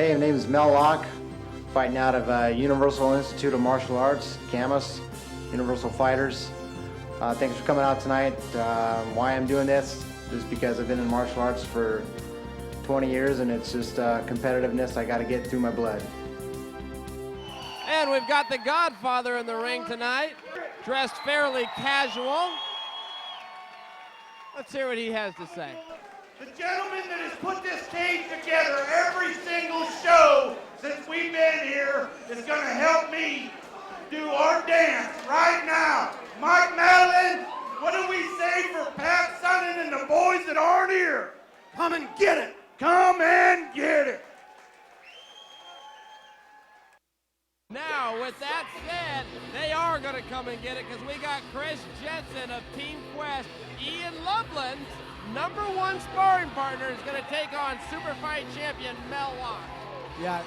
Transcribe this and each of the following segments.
Hey, my name is Mel Locke, fighting out of Universal Institute of Martial Arts, CAMUS, Universal Fighters. Thanks for coming out tonight. Why I'm doing this is because I've been in martial arts for 20 years and it's just competitiveness I got to get through my blood. And we've got the Godfather in the ring tonight, dressed fairly casual. Let's hear what he has to say. The gentleman that has put this cage together every single show since we've been here is going to help me do our dance right now. Mike Madeline, what do we say for Pat Sonnen and the boys that aren't here? Come and get it. Come and get it. Now, with that said, they are going to come and get it because we got Chris Jensen of Team Quest. Ian Loveland's #1 sparring partner is going to take on super fight champion Mel Locke. Yeah,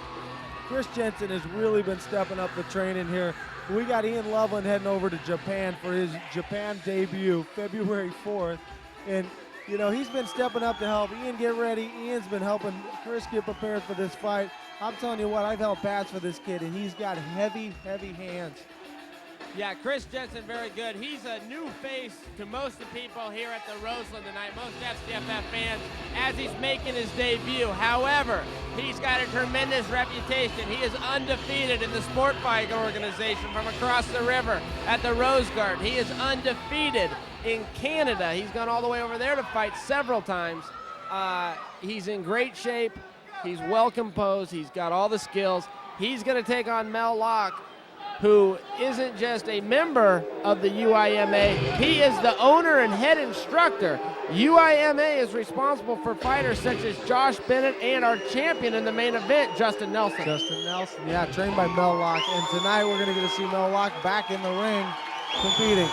Chris Jensen has really been stepping up the training here. We got Ian Loveland heading over to Japan for his Japan debut, February 4th. And, you know, he's been stepping up to help Ian get ready. Ian's been helping Chris get prepared for this fight. I'm telling you what, I've held pads for this kid, and he's got heavy, heavy hands. Yeah, Chris Jensen, very good. He's a new face to most of the people here at the Roseland tonight, most FCFF fans, as he's making his debut. However, he's got a tremendous reputation. He is undefeated in the sport fight organization from across the river at the Rose Garden. He is undefeated in Canada. He's gone all the way over there to fight several times. He's in great shape. He's well composed. He's got all the skills. He's going to take on Mel Locke, who isn't just a member of the UIMA, he is the owner and head instructor. UIMA is responsible for fighters such as Josh Bennett and our champion in the main event, Justin Nelson. Justin Nelson, yeah, trained by Mel Locke. And tonight we're going to get to see Mel Locke back in the ring competing.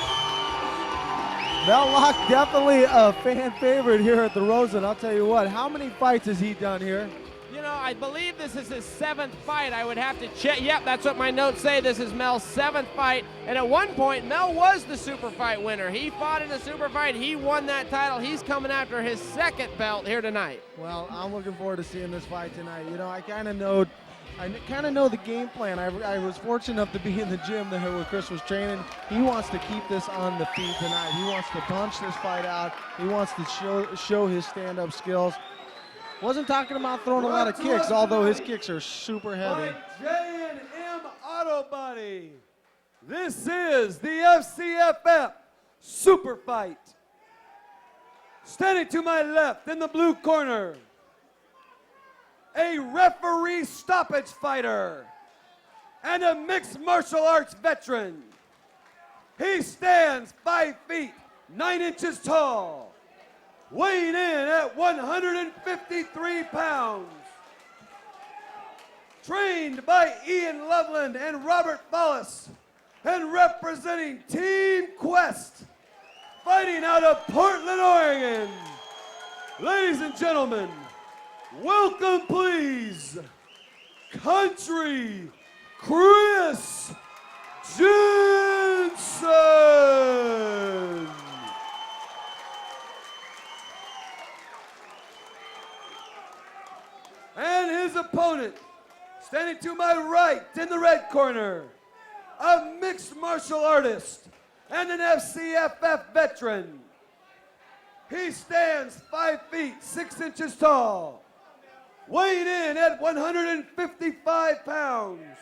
Mel Locke definitely a fan favorite here at the Roseland. I'll tell you what, how many fights has he done here? You know, I believe this is his 7th fight. I would have to check. Yep, that's what my notes say. This is Mel's 7th fight. And at one point, Mel was the super fight winner. He fought in a super fight. He won that title. He's coming after his 2nd belt here tonight. Well, I'm looking forward to seeing this fight tonight. You know, I kind of know the game plan. I was fortunate enough to be in the gym where Chris was training. He wants to keep this on the feet tonight. He wants to punch this fight out. He wants to show his stand-up skills. Wasn't talking about throwing a lot of kicks, although his kicks are super heavy. J&M Auto Body. This is the FCFF Super Fight. Standing to my left in the blue corner, a referee stoppage fighter and a mixed martial arts veteran. He stands 5 feet 9 inches tall, weighing in at 153 pounds. Trained by Ian Loveland and Robert Follis, and representing Team Quest, fighting out of Portland, Oregon. Ladies and gentlemen, welcome please, Country Chris Jensen. And his opponent, standing to my right in the red corner, a mixed martial artist and an FCFF veteran. He stands 5 feet 6 inches tall, weighing in at 155 pounds.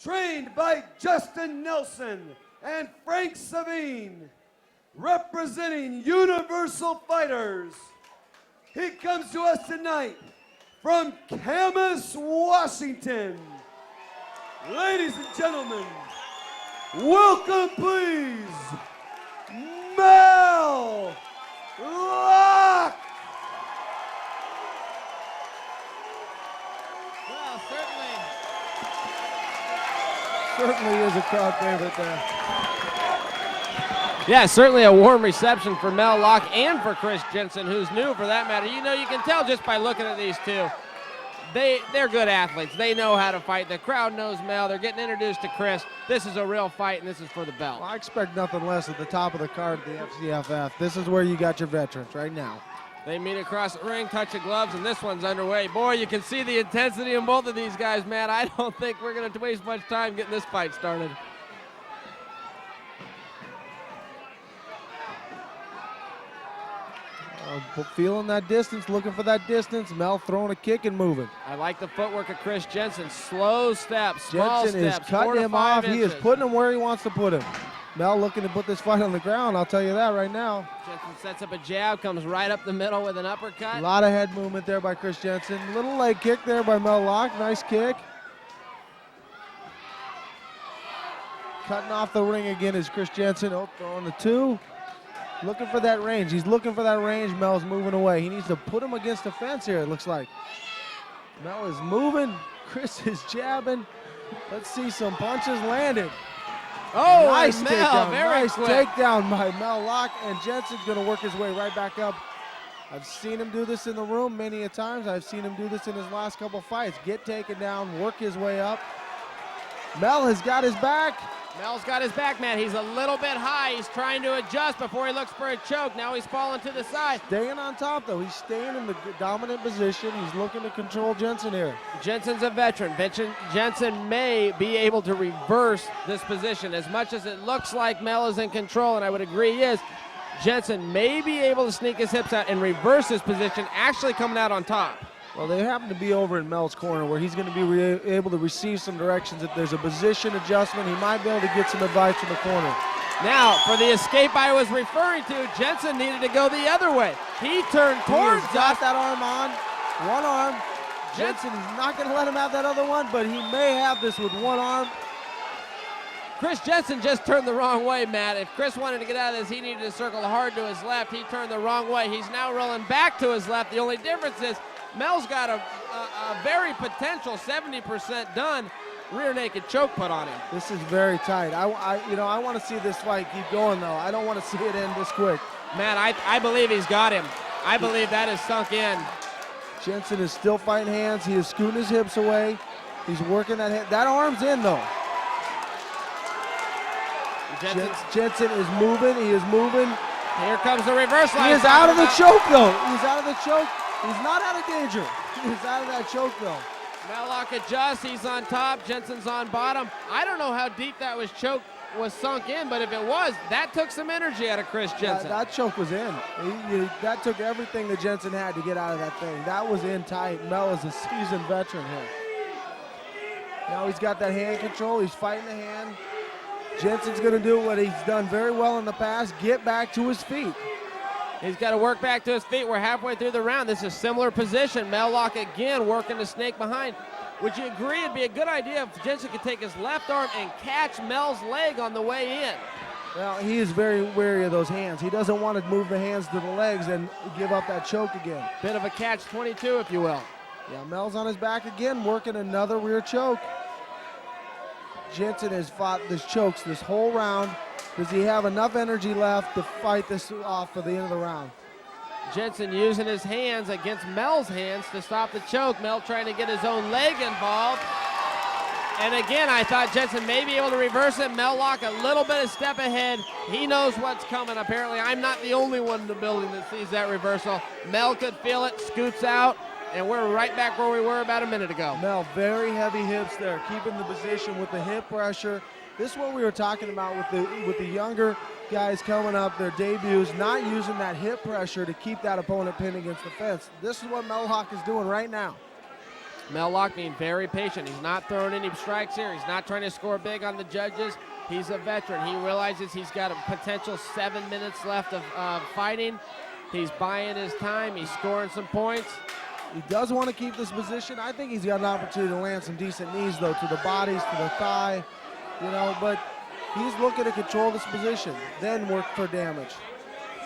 Trained by Justin Nelson and Frank Savine, representing Universal Fighters. He comes to us tonight from Camas, Washington. Ladies and gentlemen, welcome please, Mel Locke. Well, Certainly is a crowd favorite there. yeah, certainly a warm reception for Mel Locke and for Chris Jensen, who's new for that matter. You know, you can tell just by looking at these two. They're good athletes. They know how to fight. The crowd knows Mel. They're getting introduced to Chris. This is a real fight, and this is for the belt. Well, I expect nothing less at the top of the card at the FCFF. This is where you got your veterans right now. They meet across the ring, touch of gloves, and this one's underway. Boy, you can see the intensity in both of these guys, man. I don't think we're going to waste much time getting this fight started. Feeling that distance, looking for that distance. Mel throwing a kick and moving. I like the footwork of Chris Jensen. Slow steps, small Jensen steps, is cutting him off. He is putting him where he wants to put him. Mel looking to put this fight on the ground, I'll tell you that right now. Jensen sets up a jab, comes right up the middle with an uppercut. A lot of head movement there by Chris Jensen. Little leg kick there by Mel Locke. Nice kick. Cutting off the ring again is Chris Jensen. Oh, throwing the 2. Looking for that range. He's looking for that range. Mel's moving away. He needs to put him against the fence here, it looks like. Mel is moving. Chris is jabbing. Let's see some punches landed. Oh, nice and Mel, takedown. very Nice quick. takedown by Mel Locke, and Jensen's going to work his way right back up. I've seen him do this in the room many a times. I've seen him do this in his last couple fights. Get taken down, work his way up. Mel has got his back. Mel's got his back, man. He's a little bit high. He's trying to adjust before he looks for a choke. Now he's falling to the side. Staying on top, though. He's staying in the dominant position. He's looking to control Jensen here. Jensen's a veteran. Jensen may be able to reverse this position. As much as it looks like Mel is in control, and I would agree he is, Jensen may be able to sneak his hips out and reverse his position, actually coming out on top. Well, they happen to be over in Mel's corner where he's going to be able to receive some directions. If there's a position adjustment, he might be able to get some advice from the corner. Now, for the escape I was referring to, Jensen needed to go the other way. He turned towards He's got us. that arm on, one arm. Jensen is not going to let him have that other one, but he may have this with one arm. Chris Jensen just turned the wrong way, Matt. If Chris wanted to get out of this, he needed to circle hard to his left. He turned the wrong way. He's now rolling back to his left. The only difference is Mel's got a very potential 70% done rear naked choke put on him. This is very tight. I want to see this fight keep going, though. I don't want to see it end this quick. Matt, I believe he's got him. I believe that is sunk in. Jensen is still fighting hands. He is scooting his hips away. He's working that head. That arm's in, though. Jensen is moving. He is moving. Here comes the reversal. He is out of the choke, though. He's out of the choke. He's not out of danger. He's out of that choke, though. Mel Locke adjusts. He's on top. Jensen's on bottom. I don't know how deep that was sunk in, but if it was, that took some energy out of Chris Jensen. That choke was in. That took everything that Jensen had to get out of that thing. That was in tight. Mel is a seasoned veteran here. Now he's got that hand control. He's fighting the hand. Jensen's going to do what he's done very well in the past, get back to his feet. He's got to work back to his feet. We're halfway through the round. This is a similar position. Mel Locke again working to snake behind. Would you agree it'd be a good idea if Jensen could take his left arm and catch Mel's leg on the way in? Well, he is very wary of those hands. He doesn't want to move the hands to the legs and give up that choke again. Bit of a catch-22, if you will. Yeah, Mel's on his back again, working another rear choke. Jensen has fought this chokes this whole round. Does he have enough energy left to fight this off for the end of the round? Jensen using his hands against Mel's hands to stop the choke. Mel trying to get his own leg involved. And again, I thought Jensen may be able to reverse it. Mel Locke a little bit of step ahead. He knows what's coming. Apparently, I'm not the only one in the building that sees that reversal. Mel could feel it, scoots out, and we're right back where we were about a minute ago. Mel, very heavy hips there, keeping the position with the hip pressure. This is what we were talking about with the younger guys coming up, their debuts, not using that hip pressure to keep that opponent pinned against the fence. This is what Mel Locke is doing right now. Mel Locke being very patient. He's not throwing any strikes here. He's not trying to score big on the judges. He's a veteran. He realizes he's got a potential 7 minutes left of fighting. He's buying his time. He's scoring some points. He does want to keep this position. I think he's got an opportunity to land some decent knees, though, to the bodies, to the thigh, but he's looking to control this position, then work for damage.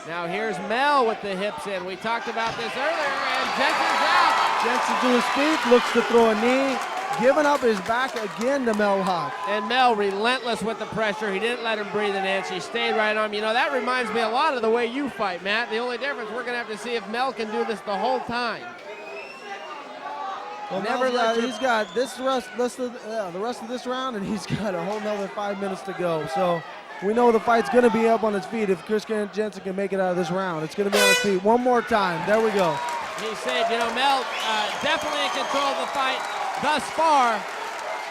Now here's Mel with the hips in. We talked about this earlier, and Jensen's out. Jensen to his feet, looks to throw a knee, giving up his back again to Mel Locke. And Mel relentless with the pressure. He didn't let him breathe an inch. He stayed right on him. That reminds me a lot of the way you fight, Matt. The only difference, we're going to have to see if Mel can do this the whole time. Well, he's got the rest of this round, and he's got a whole nother 5 minutes to go. So We know the fight's going to be up on its feet if Chris Jensen can make it out of this round. It's going to be on its feet. One more time. There we go. He's saved. You know, Mel definitely in control of the fight thus far.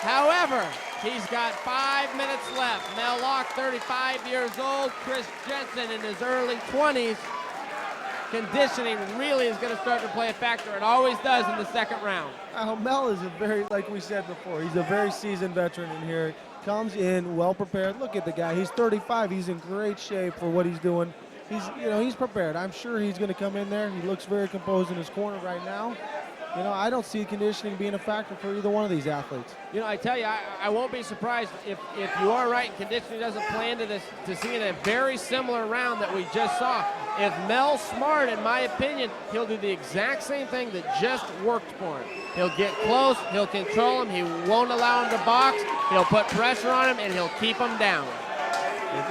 However, he's got 5 minutes left. Mel Locke, 35 years old. Chris Jensen in his early 20s. Conditioning really is going to start to play a factor. It always does in the second round. Mel is a very, like we said before, he's a very seasoned veteran in here. Comes in well prepared. Look at the guy. He's 35. He's in great shape for what he's doing. He's prepared. I'm sure he's going to come in there. He looks very composed in his corner right now. I don't see conditioning being a factor for either one of these athletes. I tell you, I won't be surprised if you are right and conditioning doesn't play into this, to seeing a very similar round that we just saw. If Mel's smart, in my opinion, he'll do the exact same thing that just worked for him. He'll get close, he'll control him, he won't allow him to box, he'll put pressure on him, and he'll keep him down.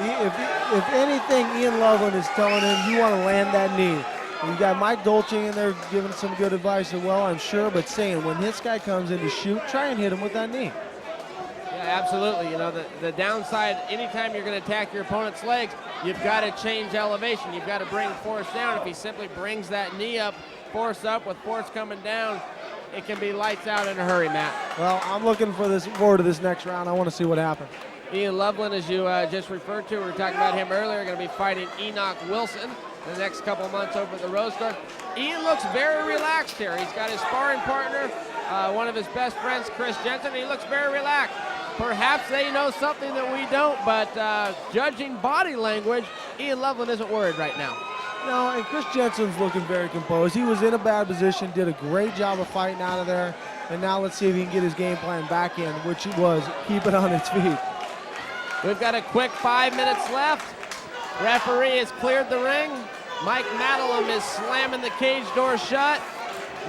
If anything, Ian Loveland is telling him, you want to land that knee. You got Mike Dolce in there giving some good advice as well, I'm sure, but saying when this guy comes in to shoot, try and hit him with that knee. Yeah, absolutely. The downside, anytime you're going to attack your opponent's legs, you've got to change elevation. You've got to bring force down. If he simply brings that knee up, force up with force coming down, it can be lights out in a hurry, Matt. Well, I'm looking forward to this next round. I want to see what happens. Ian Loveland, as you just referred to, we were talking about him earlier, going to be fighting Enoch Wilson the next couple months over at the Roseland. Ian looks very relaxed here. He's got his sparring partner, one of his best friends, Chris Jensen, and he looks very relaxed. Perhaps they know something that we don't, but judging body language, Ian Loveland isn't worried right now. No, and Chris Jensen's looking very composed. He was in a bad position, did a great job of fighting out of there, and now let's see if he can get his game plan back in, which he was, keep it on its feet. We've got a quick 5 minutes left. Referee has cleared the ring. Mike Madelum is slamming the cage door shut.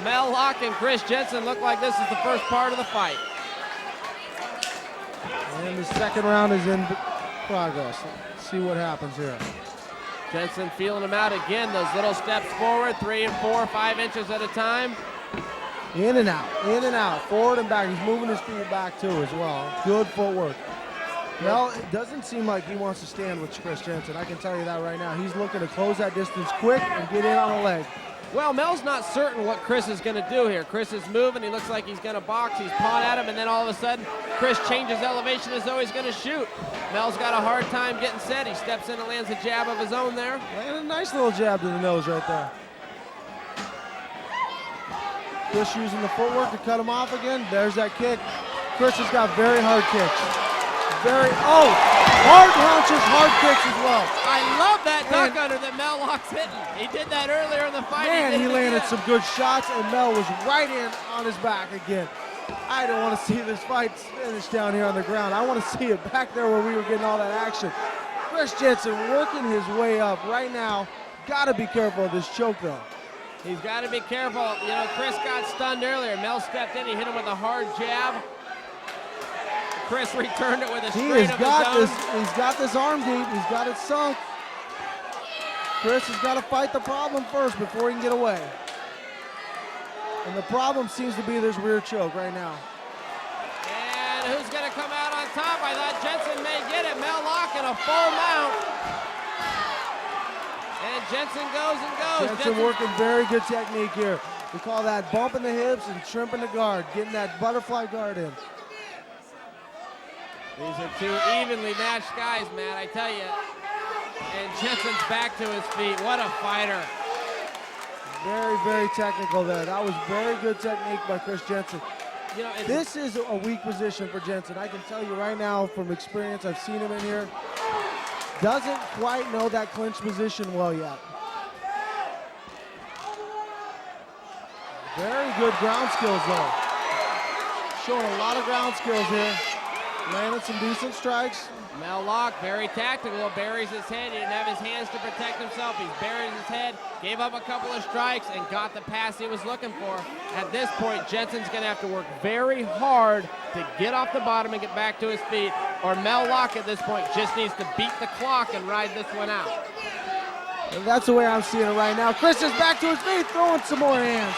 Mel Locke and Chris Jensen look like this is the first part of the fight. And the second round is in progress. Let's see what happens here. Jensen feeling him out again. Those little steps forward, 3 and 4, 5 inches at a time. In and out, forward and back. He's moving his feet back too as well. Good footwork. Well, it doesn't seem like he wants to stand with Chris Jensen. I can tell you that right now. He's looking to close that distance quick and get in on the leg. Well, Mel's not certain what Chris is going to do here. Chris is moving. He looks like he's going to box. He's pawing at him, and then all of a sudden, Chris changes elevation as though he's going to shoot. Mel's got a hard time getting set. He steps in and lands a jab of his own there. And a nice little jab to the nose right there. Chris using the footwork to cut him off again. There's that kick. Chris has got very hard kicks. Hard punches, hard kicks as well. I love that duck under that Mel Locke's hitting. He did that earlier in the fight. Man, he landed some good shots, and Mel was right in on his back again. I don't want to see this fight finish down here on the ground. I want to see it back there where we were getting all that action. Chris Jensen working his way up right now. Got to be careful of this choke, though. He's got to be careful. Chris got stunned earlier. Mel stepped in. He hit him with a hard jab. Chris returned it with a straight of his own. He's got this arm deep. He's got it sunk. Chris has got to fight the problem first before he can get away. And the problem seems to be this rear choke right now. And who's going to come out on top? I thought Jensen may get it. Mel Locke in a full mount. And Jensen goes and goes. Jensen working very good technique here. We call that bumping the hips and shrimping the guard, getting that butterfly guard in. These are two evenly matched guys, Matt, I tell you. And Jensen's back to his feet. What a fighter. Very, very technical there. That was very good technique by Chris Jensen. This is a weak position for Jensen. I can tell you right now from experience, I've seen him in here. Doesn't quite know that clinch position well yet. Very good ground skills though. Showing a lot of ground skills here. Landed some decent strikes. Mel Locke, very tactical, buries his head. He didn't have his hands to protect himself. He's buried his head, gave up a couple of strikes, and got the pass he was looking for. At this point, Jensen's going to have to work very hard to get off the bottom and get back to his feet, or Mel Locke at this point just needs to beat the clock and ride this one out. And that's the way I'm seeing it right now. Chris is back to his feet, throwing some more hands.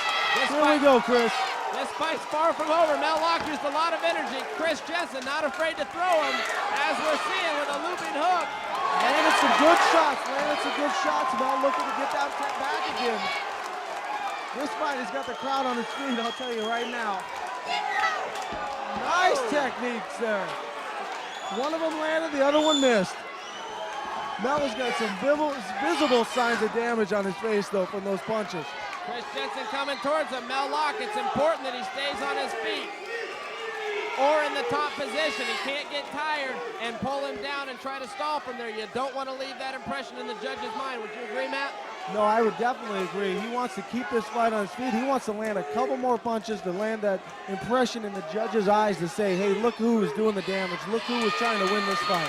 Here we go, Chris. This This fight's far from over. Mel Locke used a lot of energy. Chris Jensen not afraid to throw him, as we're seeing with a looping hook. Landed some good shots. Mel looking to get that back again. This fight has got the crowd on its feet, I'll tell you right now. Nice techniques there. One of them landed, the other one missed. Mel has got some visible signs of damage on his face, though, from those punches. Chris Jensen coming towards him. Mel Locke, it's important that he stays on his feet or in the top position. He can't get tired and pull him down and try to stall from there. You don't want to leave that impression in the judge's mind. Would you agree, Matt? No, I would definitely agree. He wants to keep this fight on his feet. He wants to land a couple more punches to land that impression in the judge's eyes to say, hey, look who is doing the damage. Look who is trying to win this fight.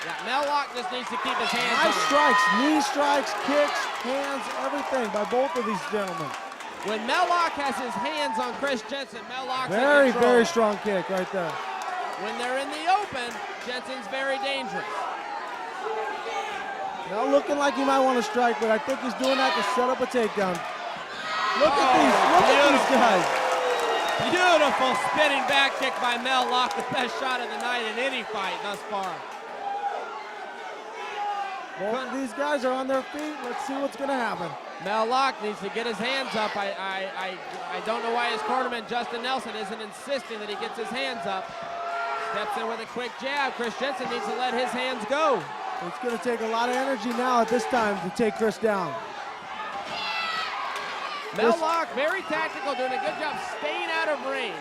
Yeah, Mel Locke just needs to keep his hands Nice on him. strikes, knee strikes, kicks, hands, everything by both of these gentlemen. When Mel Locke has his hands on Chris Jensen, Mel Locke's in Very, control. very strong kick right there. When they're in the open, Jensen's very dangerous. Now looking like he might want to strike, but I think he's doing that to set up a takedown. Look at these guys. Beautiful spinning back kick by Mel Locke, the best shot of the night in any fight thus far. Both of these guys are on their feet. Let's see what's going to happen. Mel Locke needs to get his hands up. I don't know why his cornerman, Justin Nelson, isn't insisting that he gets his hands up. Steps in with a quick jab. Chris Jensen needs to let his hands go. It's going to take a lot of energy now at this time to take Chris down. Mel Locke, very tactical, doing a good job staying out of range.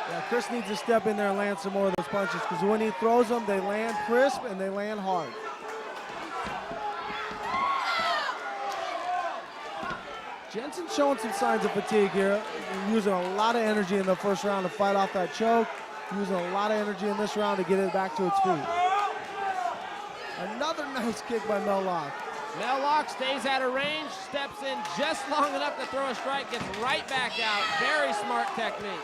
Yeah, Chris needs to step in there and land some more of those punches, because when he throws them, they land crisp and they land hard. Jensen showing some signs of fatigue here, using a lot of energy in the first round to fight off that choke, using a lot of energy in this round to get it back to its feet. Another nice kick by Mel Locke. Mel Locke stays out of range, steps in just long enough to throw a strike, gets right back out. Very smart technique.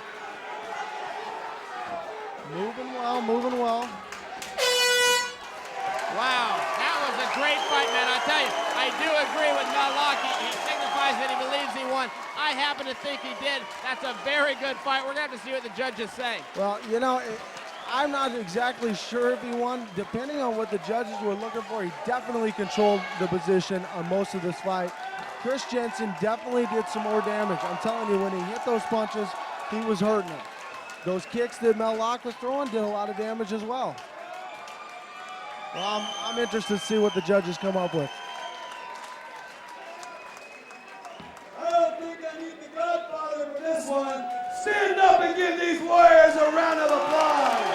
Moving well, moving well. Wow, that was a great fight, man. I tell you, I do agree with Mel Locke. He signifies that he believes he won. I happen to think he did. That's a very good fight. We're going to have to see what the judges say. Well, you know, I'm not exactly sure if he won. Depending on what the judges were looking for, he definitely controlled the position on most of this fight. Chris Jensen definitely did some more damage. I'm telling you, when he hit those punches, he was hurting him. Those kicks that Mel Locke was throwing did a lot of damage as well. Well, I'm interested to see what the judges come up with. I don't think I need the Godfather for this one. Stand up and give these warriors a round of applause.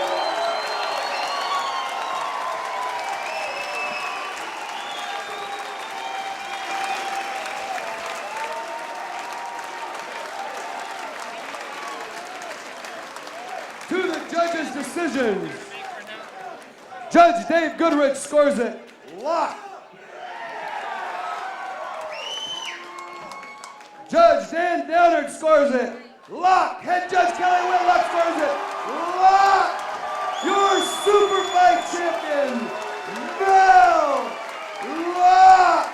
To the judges' decisions. Judge Dave Goodrich scores it. Lock. Judge Dan Downard scores it. Lock. Head Judge Kelly Whitlock scores it. Lock. Your super fight champion, Mel Locke.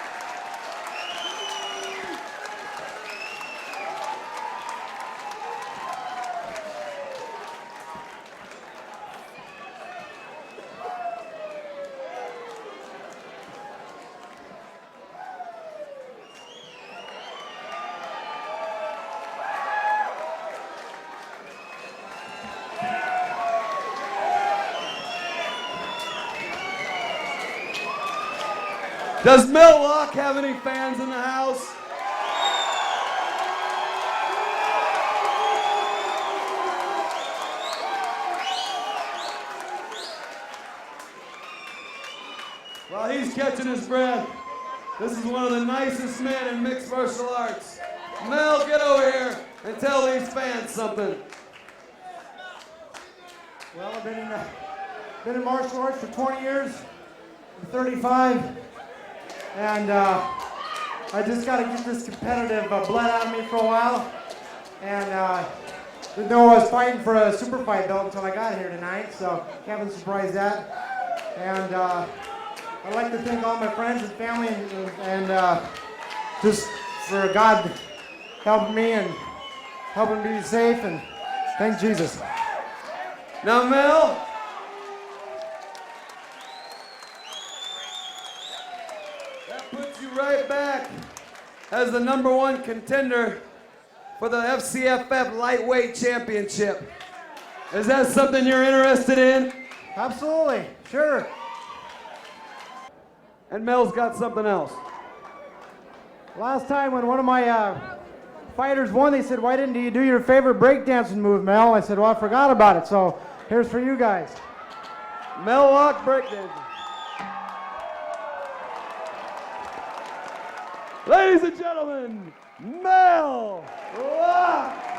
Does Mel Locke have any fans in the house? While he's catching his breath, this is one of the nicest men in mixed martial arts. Mel, get over here and tell these fans something. Well, I've been in martial arts for 20 years, I'm 35, and I just got to get this competitive blood out of me for a while. And didn't know I was fighting for a super fight belt until I got here tonight, so haven't surprised that. And I'd like to thank all my friends and family and just for God helping me and helping me be safe and Thank Jesus. Now, Mel, that puts you right back as the #1 contender for the FCFF Lightweight Championship. Is that something you're interested in? Absolutely, sure. And Mel's got something else. Last time when one of my fighters won, they said, why didn't you do your favorite breakdancing move, Mel? I said, well, I forgot about it, so here's for you guys. Mel Locke breakdancing. Ladies and gentlemen, Mel Locke.